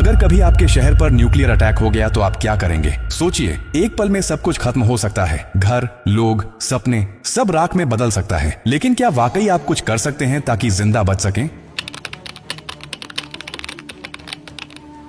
अगर कभी आपके शहर पर न्यूक्लियर अटैक हो गया तो आप क्या करेंगे? सोचिए, एक पल में सब कुछ खत्म हो सकता है। घर, लोग, सपने, सब राख में बदल सकता है। लेकिन क्या वाकई आप कुछ कर सकते हैं ताकि जिंदा बच सकें?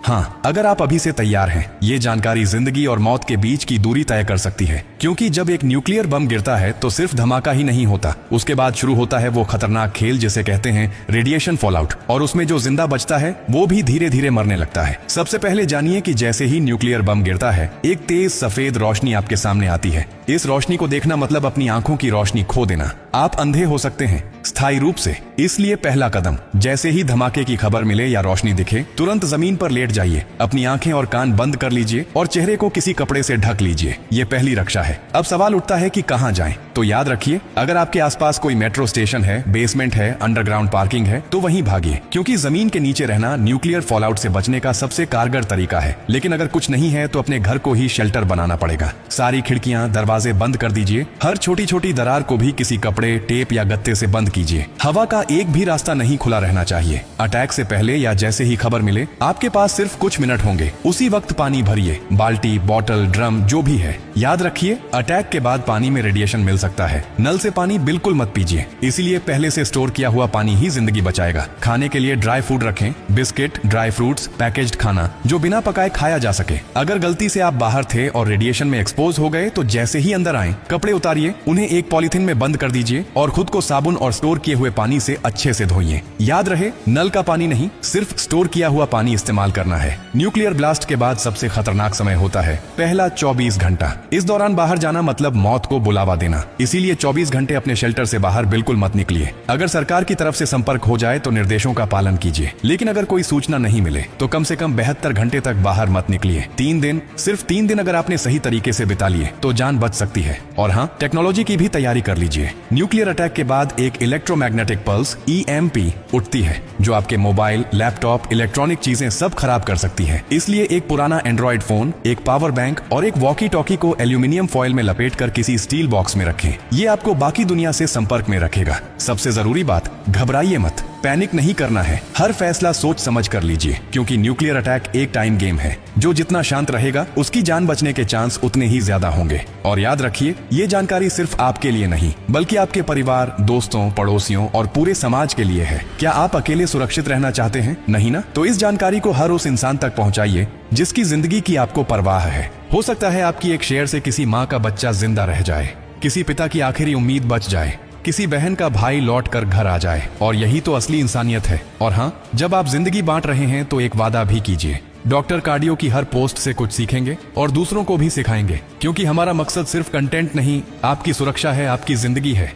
हाँ, अगर आप अभी से तैयार हैं, ये जानकारी जिंदगी और मौत के बीच की दूरी तय कर सकती है। क्योंकि जब एक न्यूक्लियर बम गिरता है तो सिर्फ धमाका ही नहीं होता, उसके बाद शुरू होता है वो खतरनाक खेल जिसे कहते हैं रेडिएशन फॉलआउट। और उसमें जो जिंदा बचता है वो भी धीरे धीरे मरने लगता है। सबसे पहले जानिए कि जैसे ही न्यूक्लियर बम गिरता है, एक तेज सफेद रोशनी आपके सामने आती है। इस रोशनी को देखना मतलब अपनी आंखों की रोशनी खो देना। आप अंधे हो सकते हैं, स्थायी रूप से। इसलिए पहला कदम, जैसे ही धमाके की खबर मिले या रोशनी दिखे, तुरंत जमीन पर लेट जाइए, अपनी आंखें और कान बंद कर लीजिए और चेहरे को किसी कपड़े से ढक लीजिए। ये पहली रक्षा है। अब सवाल उठता है कि कहां जाएं? तो याद रखिए, अगर आपके आसपास कोई मेट्रो स्टेशन है, बेसमेंट है, अंडरग्राउंड पार्किंग है, तो वहीं भागिए, क्योंकि जमीन के नीचे रहना न्यूक्लियर फॉलआउट से बचने का सबसे कारगर तरीका है। लेकिन अगर कुछ नहीं है तो अपने घर को ही शेल्टर बनाना पड़ेगा। सारी खिड़कियां, दरवाजे बंद कर दीजिए। हर छोटी छोटी दरार को भी किसी कपड़े, टेप या गत्ते से बंद कीजिए। हवा का एक भी रास्ता नहीं खुला रहना चाहिए। अटैक से पहले या जैसे ही खबर मिले, आपके पास सिर्फ कुछ मिनट होंगे। उसी वक्त पानी भरिए, बाल्टी, बोतल, ड्रम, जो भी है। याद रखिए, अटैक के बाद पानी में रेडिएशन मिल सकता है। नल से पानी बिल्कुल मत पीजिए, इसीलिए पहले से स्टोर किया हुआ पानी ही जिंदगी बचाएगा। खाने के लिए ड्राई फूड रखें, बिस्किट, ड्राई फ्रूट्स, पैकेज्ड खाना जो बिना पकाए खाया जा सके। अगर गलती से आप बाहर थे और रेडिएशन में एक्सपोज हो गए तो जैसे ही अंदर आए, कपड़े उतारिए, उन्हें एक पॉलीथिन में बंद कर दीजिए और खुद को साबुन और स्टोर किए हुए पानी से अच्छे से धोइए। याद रहे, नल का पानी नहीं, सिर्फ स्टोर किया हुआ पानी इस्तेमाल करना है। न्यूक्लियर ब्लास्ट के बाद सबसे खतरनाक समय होता है पहला 24 घंटा। इस दौरान बाहर जाना मतलब मौत को बुलावा देना। इसीलिए 24 घंटे अपने शेल्टर से बाहर बिल्कुल मत निकलिए। अगर सरकार की तरफ से संपर्क हो जाए तो निर्देशों का पालन कीजिए। लेकिन अगर कोई सूचना नहीं मिले तो कम से कम 72 घंटे तक बाहर मत निकलिए। 3 दिन, सिर्फ 3 दिन अगर आपने सही तरीके से बिता लिए तो जान बच सकती है। और हाँ, टेक्नोलॉजी की भी तैयारी कर लीजिए। न्यूक्लियर अटैक के बाद एक इलेक्ट्रोमैग्नेटिक पल्स EMP उठती है, जो आपके मोबाइल, लैपटॉप, इलेक्ट्रॉनिक चीजें सब खराब कर सकती है। इसलिए एक पुराना एंड्रॉइड फोन, एक पावर बैंक और एक वॉकी टॉकी को एल्यूमिनियम फॉइल में लपेटकर किसी स्टील बॉक्स में रखें। ये आपको बाकी दुनिया से संपर्क में रखेगा। सबसे जरूरी बात, घबराइए मत, पैनिक नहीं करना है। हर फैसला सोच समझ कर लीजिए, क्योंकि न्यूक्लियर अटैक एक टाइम गेम है। जो जितना शांत रहेगा, उसकी जान बचने के चांस उतने ही ज्यादा होंगे। और याद रखिए, ये जानकारी सिर्फ आपके लिए नहीं, बल्कि आपके परिवार, दोस्तों, पड़ोसियों और पूरे समाज के लिए है। क्या आप अकेले सुरक्षित रहना चाहते हैं? नहीं ना? तो इस जानकारी को हर उस इंसान तक पहुंचाइए जिसकी जिंदगी की आपको परवाह है। हो सकता है आपकी एक शेयर से किसी माँ का बच्चा जिंदा रह जाए, किसी पिता की आखिरी उम्मीद बच जाए, किसी बहन का भाई लौट कर घर आ जाए। और यही तो असली इंसानियत है। और हाँ, जब आप जिंदगी बांट रहे हैं तो एक वादा भी कीजिए। डॉक्टर कार्डियो की हर पोस्ट से कुछ सीखेंगे और दूसरों को भी सिखाएंगे, क्योंकि हमारा मकसद सिर्फ कंटेंट नहीं, आपकी सुरक्षा है, आपकी जिंदगी है।